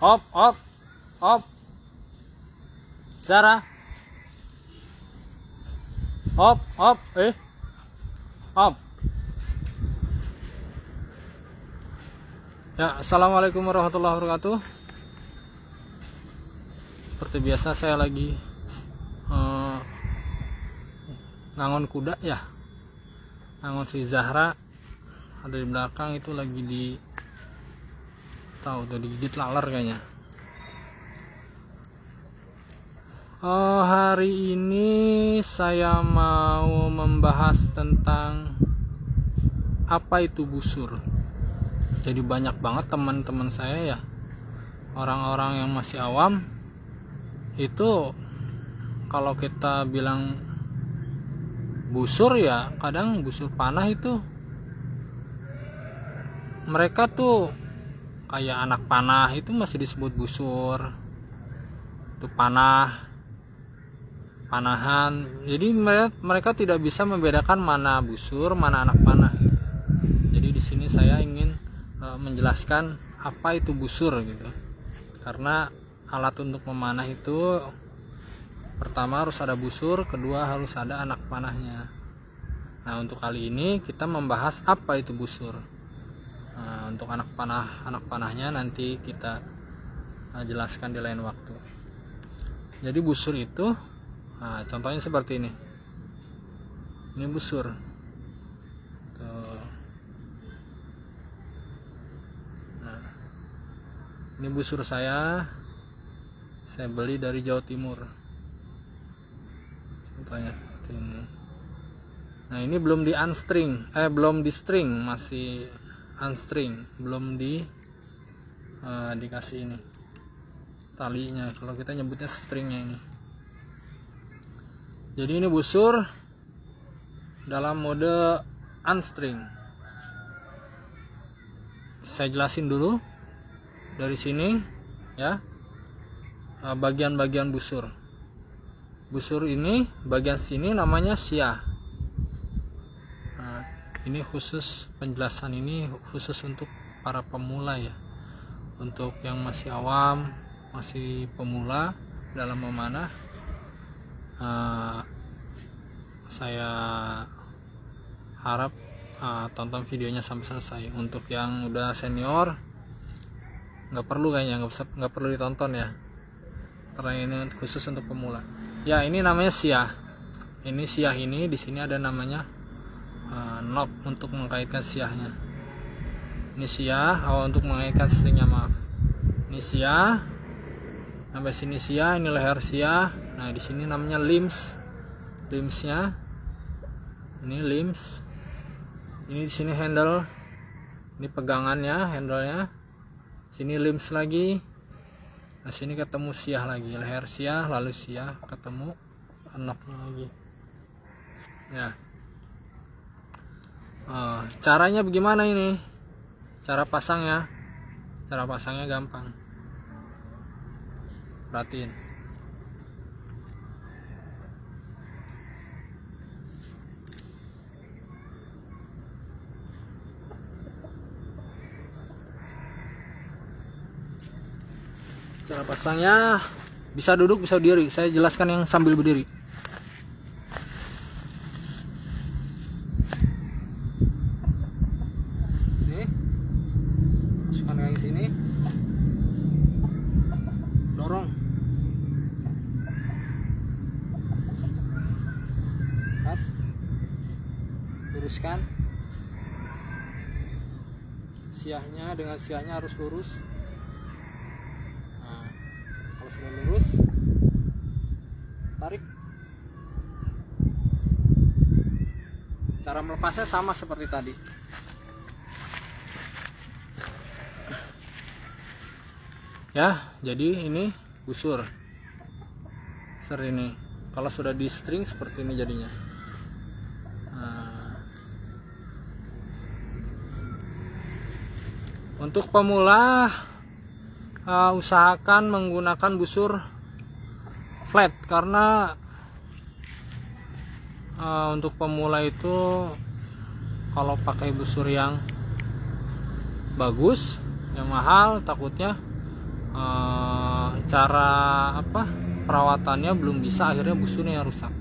Op. Zara. Op. Op. Ya, assalamualaikum warahmatullahi wabarakatuh. Seperti biasa saya lagi ngangon kuda ya. Ngangon si Zahra ada di belakang itu lagi digigit laler kayaknya. Hari ini saya mau membahas tentang apa itu busur. Jadi banyak banget teman-teman saya ya, orang-orang yang masih awam itu kalau kita bilang busur ya, kadang busur panah itu mereka tuh kayak anak panah itu masih disebut busur. Itu panahan. Jadi mereka tidak bisa membedakan mana busur, mana anak panah. Jadi di sini saya ingin menjelaskan apa itu busur gitu. Karena alat untuk memanah itu pertama harus ada busur, kedua harus ada anak panahnya. Nah, untuk kali ini kita membahas apa itu busur. Nah, untuk anak panahnya nanti kita jelaskan di lain waktu. Jadi busur itu contohnya seperti ini. Ini busur. Tuh. Nah, ini busur saya beli dari Jawa Timur. Contohnya seperti ini. Nah, ini belum di unstring, belum di string, masih unstring, belum dikasih ini talinya, kalau kita nyebutnya stringnya ini. Jadi ini busur dalam mode unstring. Saya jelasin dulu dari sini ya, bagian-bagian busur. Busur ini bagian sini namanya siah. Nah, ini khusus penjelasan ini khusus untuk para pemula ya, untuk yang masih awam, masih pemula dalam memanah. Saya harap tonton videonya sampai selesai. Untuk yang udah senior nggak perlu kayaknya, nggak perlu ditonton ya, karena ini khusus untuk pemula. Ya, ini namanya siah. Ini siah ini di sini ada namanya knob untuk mengkaitkan siahnya. Ini siah, untuk mengaitkan stringnya, maaf. Ini siah, sampai sini siah, ini leher siah. Nah, di sini namanya limbsnya. Ini limbs. Ini di sini handle. Ini pegangannya, handlenya. Sini limbs lagi. Nah, sini ketemu siah lagi, leher siah, lalu siah, ketemu knobnya lagi. Ya. Caranya bagaimana ini? Cara pasangnya gampang. Perhatiin. Cara pasangnya bisa duduk, bisa berdiri. Saya jelaskan yang sambil berdiri. Ini masukkan kaki sini, dorong, luruskan. Siahnya dengan siahnya harus lurus. Sudah lurus, tarik. Cara melepasnya sama seperti tadi. Ya, jadi ini busur. Ini kalau sudah di string seperti ini jadinya. Untuk pemula usahakan menggunakan busur flat, karena untuk pemula itu kalau pakai busur yang bagus, yang mahal, takutnya cara perawatannya belum bisa, akhirnya busurnya yang rusak.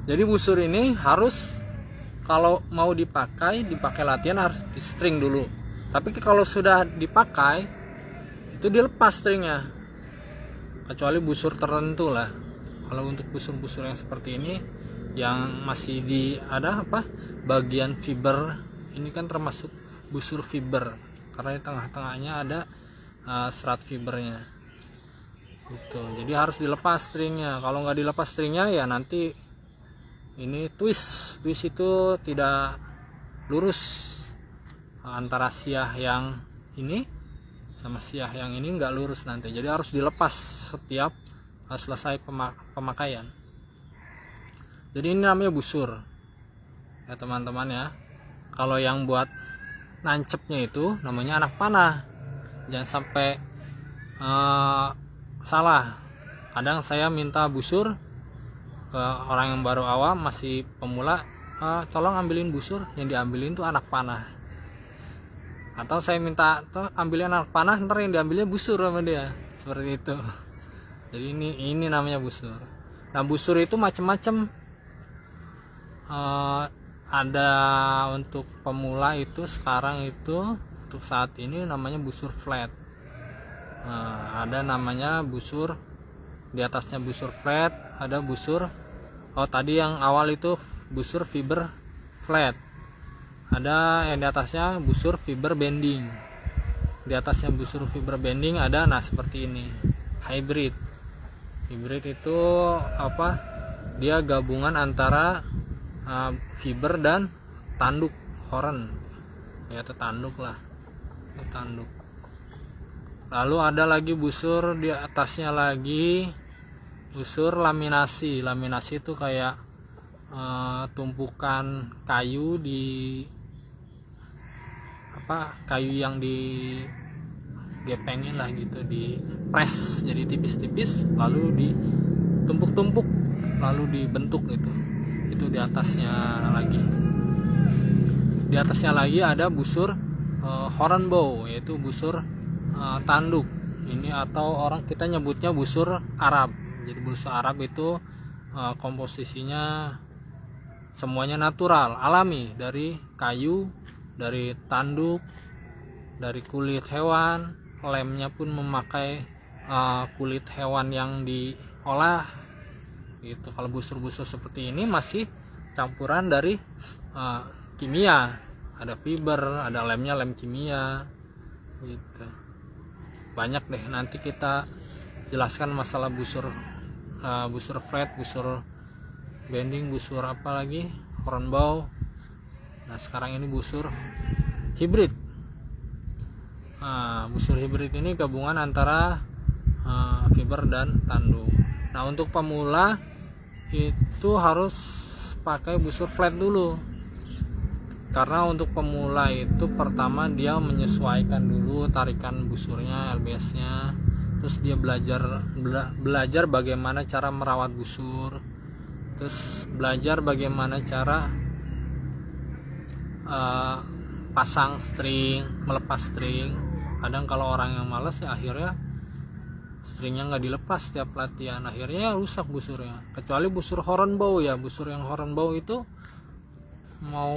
Jadi busur ini harus, kalau mau dipakai latihan harus di string dulu. Tapi kalau sudah dipakai itu dilepas stringnya, kecuali busur tertentu lah. Kalau untuk busur-busur yang seperti ini yang masih ada bagian fiber, ini kan termasuk busur fiber karena di tengah-tengahnya ada serat fibernya gitu. Jadi harus dilepas stringnya. Kalau nggak dilepas stringnya ya nanti ini twist itu tidak lurus, antara siah yang ini sama siah yang ini nggak lurus nanti. Jadi harus dilepas setiap selesai pemakaian. Jadi ini namanya busur ya teman-teman ya. Kalau yang buat nancepnya itu namanya anak panah. Jangan sampai salah. Kadang saya minta busur ke orang yang baru awam, masih pemula, tolong ambilin busur, yang diambilin tuh anak panah. Atau saya minta ambilin anak panah, ntar yang diambilnya busur sama dia, seperti itu. Jadi ini namanya busur. Nah busur itu macam-macam. Ada untuk pemula itu sekarang itu untuk saat ini namanya busur flat. Ada namanya busur di atasnya busur flat, ada busur tadi yang awal itu busur fiber flat, ada yang di atasnya busur fiber bending. Di atasnya busur fiber bending ada, nah seperti ini hybrid itu dia gabungan antara fiber dan tanduk horn ya, tanduk. Lalu ada lagi busur di atasnya lagi busur laminasi. Laminasi itu kayak tumpukan kayu kayu yang digepengin lah gitu, di press jadi tipis-tipis lalu ditumpuk-tumpuk lalu dibentuk gitu. Itu di atasnya lagi ada busur horn bow, yaitu busur tanduk ini, atau orang kita nyebutnya busur Arab. Jadi busur Arab itu komposisinya semuanya natural, alami, dari kayu, dari tanduk, dari kulit hewan. Lemnya pun memakai kulit hewan yang diolah gitu. Kalau busur-busur seperti ini masih campuran dari kimia, ada fiber, ada lemnya lem kimia gitu. Banyak deh, nanti kita jelaskan masalah busur flat, busur bending, busur apa lagi, horn bow. Nah sekarang ini busur hybrid. Busur hybrid ini gabungan antara fiber dan tanduk. Nah untuk pemula itu harus pakai busur flat dulu, karena untuk pemula itu pertama dia menyesuaikan dulu tarikan busurnya, LBS-nya, terus dia belajar bagaimana cara merawat busur, terus belajar bagaimana cara pasang string, melepas string. Kadang kalau orang yang malas ya akhirnya stringnya nggak dilepas setiap latihan, akhirnya rusak busurnya. Kecuali busur horn bow ya, busur yang horn bow itu mau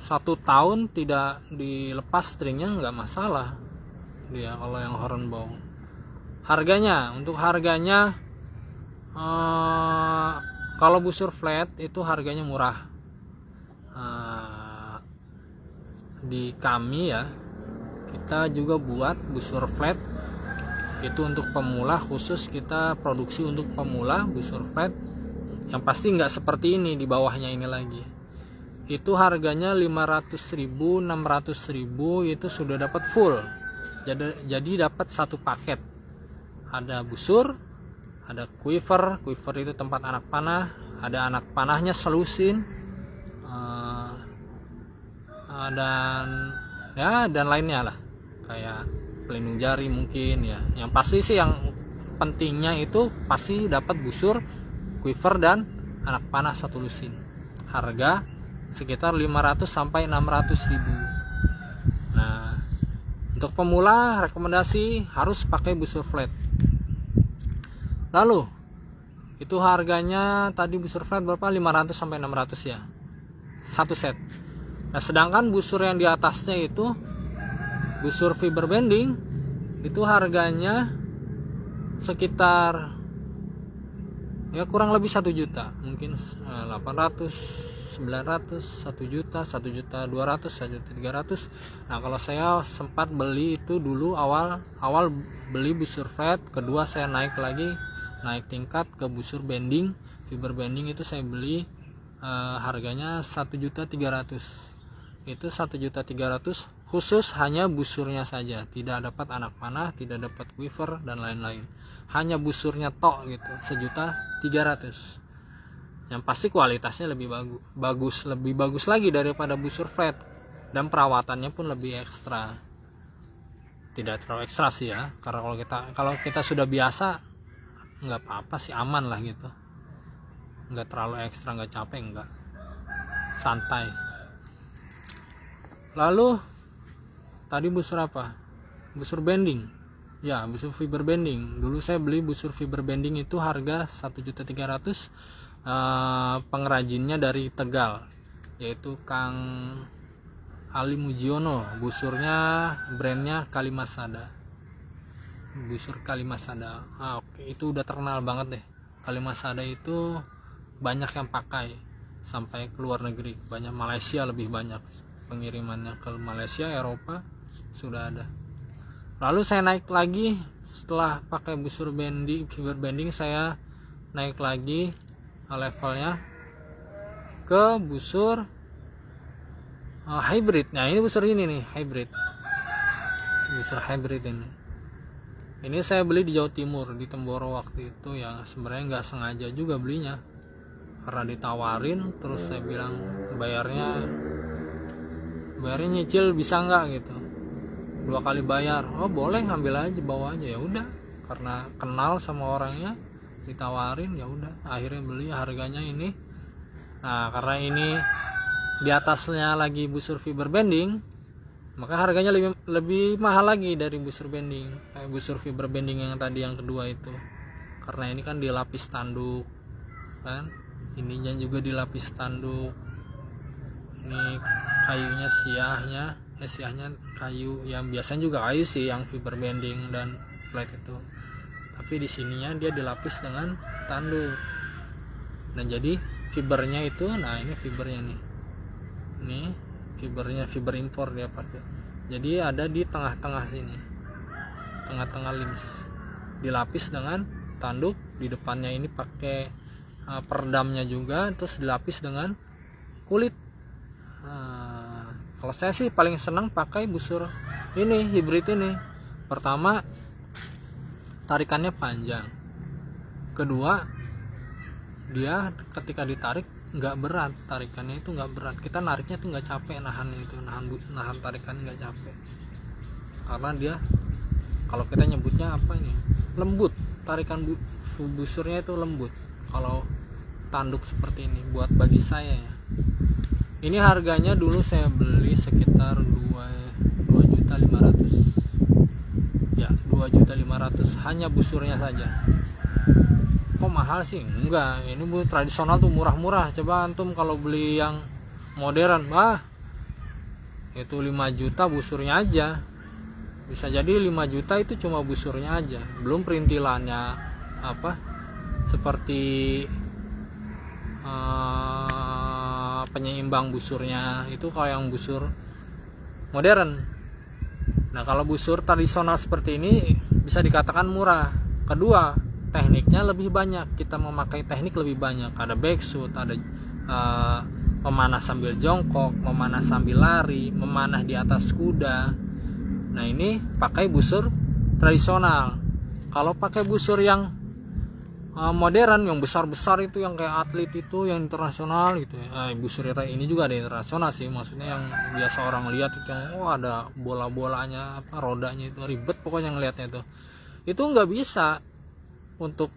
1 tahun tidak dilepas stringnya nggak masalah dia. Kalau yang horn bow untuk harganya kalau busur flat itu harganya murah. Di kami ya, kita juga buat busur flat itu untuk pemula, khusus kita produksi untuk pemula busur flat yang pasti nggak seperti ini, di bawahnya ini lagi. Itu harganya 500.000, 600.000 itu sudah dapat full. Jadi dapat satu paket. Ada busur, ada quiver itu tempat anak panah, ada anak panahnya selusin, dan lainnya lah, kayak pelindung jari mungkin ya. Yang pasti sih yang pentingnya itu pasti dapat busur, quiver dan anak panah satu lusin. Harga sekitar 500 sampai 600.000. Nah Untuk pemula rekomendasi harus pakai busur flat. Lalu itu harganya tadi busur flat berapa? 500 sampai 600 ya. Satu set. Nah, sedangkan busur yang di atasnya itu busur fiber bending itu harganya sekitar ya kurang lebih 1 juta, mungkin 800, 900, 1 juta, 1 juta 200, 1 juta 300. Nah, kalau saya sempat beli itu dulu awal beli busur flat, kedua saya naik tingkat ke busur bending, fiber bending itu saya beli harganya 1 juta 300. Itu 1 juta 300 khusus hanya busurnya saja, tidak dapat anak panah, tidak dapat quiver dan lain-lain, hanya busurnya tok gitu, 1 juta 300. Yang pasti kualitasnya lebih bagus lagi daripada busur flat, dan perawatannya pun lebih ekstra. Tidak terlalu ekstra sih ya, karena kalau kita sudah biasa nggak apa-apa sih, aman lah gitu, nggak terlalu ekstra, nggak capek, nggak, santai. Lalu tadi busur apa? Busur bending. Ya, busur fiber bending. Dulu saya beli busur fiber bending itu harga 1 juta 300. Pengrajinnya dari Tegal, yaitu Kang Ali Mujiono. Busurnya brandnya Kalimasada. Busur Kalimasada. Oke, itu udah terkenal banget deh. Kalimasada itu banyak yang pakai sampai ke luar negeri. Banyak, Malaysia lebih banyak pengirimannya, ke Malaysia, Eropa sudah ada. Lalu saya naik lagi setelah pakai busur bending, fiber bending, saya naik lagi levelnya ke busur hybrid. Nah, ini busur ini nih, hybrid. Busur hybrid ini. Ini saya beli di Jawa Timur, di Temboro waktu itu, yang sebenarnya nggak sengaja juga belinya, karena ditawarin, terus saya bilang bayarnya nyicil bisa nggak gitu, 2 kali bayar. Oh boleh, ambil aja, bawa aja. Ya udah, karena kenal sama orangnya, ditawarin, ya udah akhirnya beli. Harganya ini, nah karena ini di atasnya lagi busur fiber bending, maka harganya lebih mahal lagi dari busur bending, busur fiber bending yang tadi, yang kedua itu. Karena ini kan dilapis tanduk kan, ininya juga dilapis tanduk. Ini kayunya siahnya kayu yang biasanya juga kayu sih, yang fiber bending dan flat itu, tapi di sininya dia dilapis dengan tanduk. Dan jadi fibernya itu, nah ini fibernya nih, ini fibernya, fiber impor dia pakai. Jadi ada di tengah-tengah sini, tengah-tengah lims, dilapis dengan tanduk. Di depannya ini pakai peredamnya juga, terus dilapis dengan kulit. Kalau saya sih paling senang pakai busur ini, hybrid ini. Pertama, tarikannya panjang. Kedua, dia ketika ditarik nggak berat, tarikannya itu nggak berat. Kita nariknya tuh nggak capek, nahan tarikannya nggak capek. Karena dia, kalau kita nyebutnya apa ini, lembut. Tarikan busurnya itu lembut. Kalau tanduk seperti ini, buat bagi saya ya. Ini harganya dulu saya beli sekitar 2.500.000. Ya, 2.500.000 hanya busurnya saja. Kok mahal sih? Enggak, ini bu tradisional tuh murah-murah. Coba antum kalau beli yang modern, itu 5 juta busurnya aja. Bisa jadi 5 juta itu cuma busurnya aja, belum perintilannya apa, seperti penyeimbang busurnya itu, kalau yang busur modern. Nah, kalau busur tradisional seperti ini bisa dikatakan murah. Kedua, tekniknya lebih banyak, kita memakai teknik lebih banyak. Ada backshoot, ada memanah sambil jongkok, memanah sambil lari, memanah di atas kuda. Nah, ini pakai busur tradisional. Kalau pakai busur yang modern, yang besar-besar itu, yang kayak atlet itu, yang internasional gitu ya. Busur ini juga ada internasional sih, maksudnya yang biasa orang lihat itu, yang ada bola-bolanya, apa rodanya itu, ribet pokoknya ngelihatnya itu. Itu nggak bisa untuk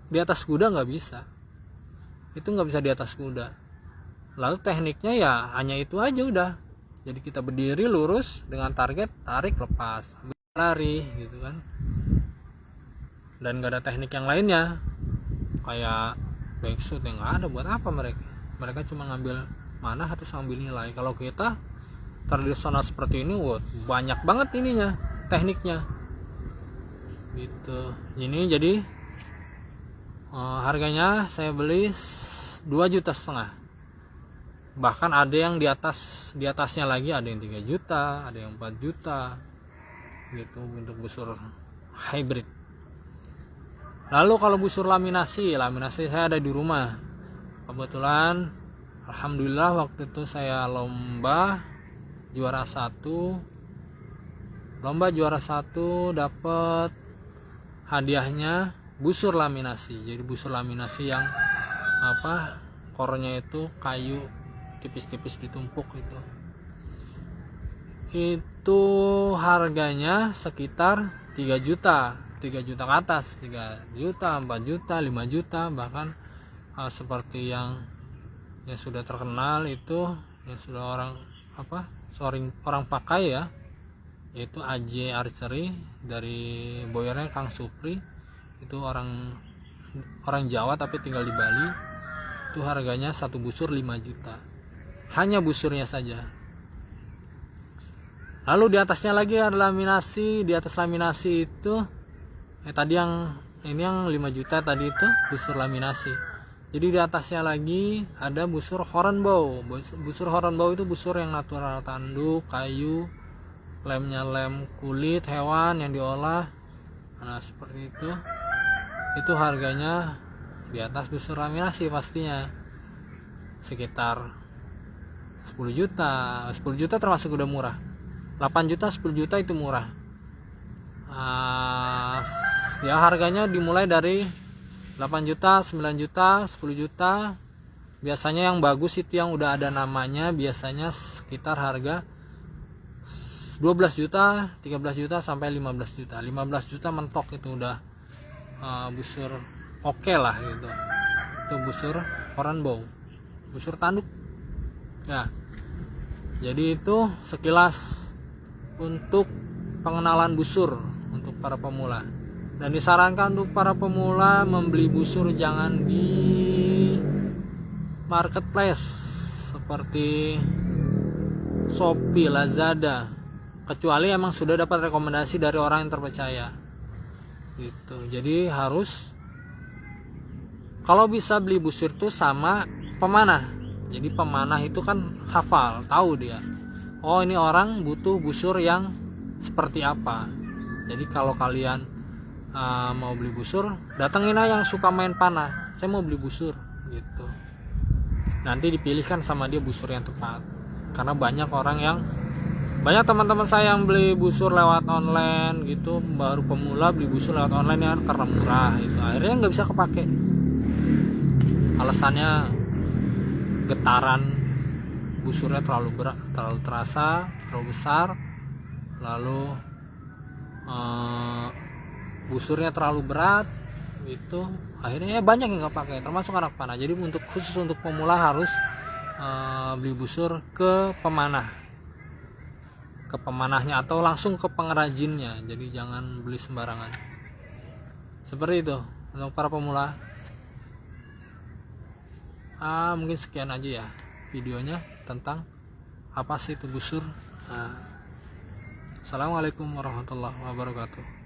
di atas kuda, nggak bisa. Itu nggak bisa di atas kuda. Lalu tekniknya ya hanya itu aja udah. Jadi kita berdiri lurus dengan target tarik lepas lari gitu kan, dan gak ada teknik yang lainnya kayak backshoot yang gak ada. Buat apa mereka cuma ngambil mana atau ngambil nilai. Kalau kita tradisional seperti ini, banyak banget ininya tekniknya gitu. Ini jadi harganya saya beli 2,5 juta. Bahkan ada yang di atasnya lagi, ada yang 3 juta, ada yang 4 juta gitu untuk busur hybrid. Lalu kalau busur laminasi saya ada di rumah. Kebetulan alhamdulillah waktu itu saya lomba juara 1 dapat hadiahnya busur laminasi. Jadi busur laminasi yang kornya itu kayu tipis-tipis ditumpuk itu harganya sekitar 3 juta ke atas, 3 juta, 4 juta, 5 juta, bahkan seperti yang sudah terkenal itu, yang sudah orang pakai ya, yaitu AJ Archery dari boyernya Kang Supri. Itu orang Jawa tapi tinggal di Bali. Itu harganya satu busur 5 juta, hanya busurnya saja. Lalu di atasnya lagi ada laminasi. Di atas laminasi itu tadi yang 5 juta tadi itu busur laminasi. Jadi di atasnya lagi ada busur hornbow. Busur hornbow itu busur yang natural, tanduk, kayu, lemnya lem kulit hewan yang diolah. Nah seperti itu. Itu harganya di atas busur laminasi pastinya sekitar 10 juta. 10 juta termasuk udah murah. 8 juta, 10 juta itu murah. Ya harganya dimulai dari 8 juta, 9 juta, 10 juta. Biasanya yang bagus itu yang udah ada namanya, biasanya sekitar harga 12 juta, 13 juta sampai 15 juta. 15 juta mentok itu udah busur oke lah gitu. Itu busur hornbow, busur tanduk. Ya. Jadi itu sekilas untuk pengenalan busur untuk para pemula. Dan disarankan untuk para pemula membeli busur jangan di marketplace seperti Shopee, Lazada, kecuali emang sudah dapat rekomendasi dari orang yang terpercaya gitu. Jadi harus kalau bisa beli busur itu sama pemanah. Jadi pemanah itu kan hafal, tahu dia, oh ini orang butuh busur yang seperti apa. Jadi kalau kalian mau beli busur, datengin aja yang suka main panah, saya mau beli busur gitu. Nanti dipilihkan sama dia busur yang tepat. Karena banyak teman-teman saya yang beli busur lewat online gitu, baru pemula beli busur lewat online ya karena murah gitu, akhirnya nggak bisa kepake. Alasannya getaran busurnya terlalu berat, terlalu terasa, terlalu besar, lalu busurnya terlalu berat gitu, akhirnya banyak yang nggak pakai, termasuk anak panah. Jadi khusus untuk pemula harus beli busur ke pemanahnya atau langsung ke pengrajinnya. Jadi jangan beli sembarangan. Seperti itu untuk para pemula. Mungkin sekian aja ya videonya tentang apa sih itu busur. Assalamualaikum warahmatullahi wabarakatuh.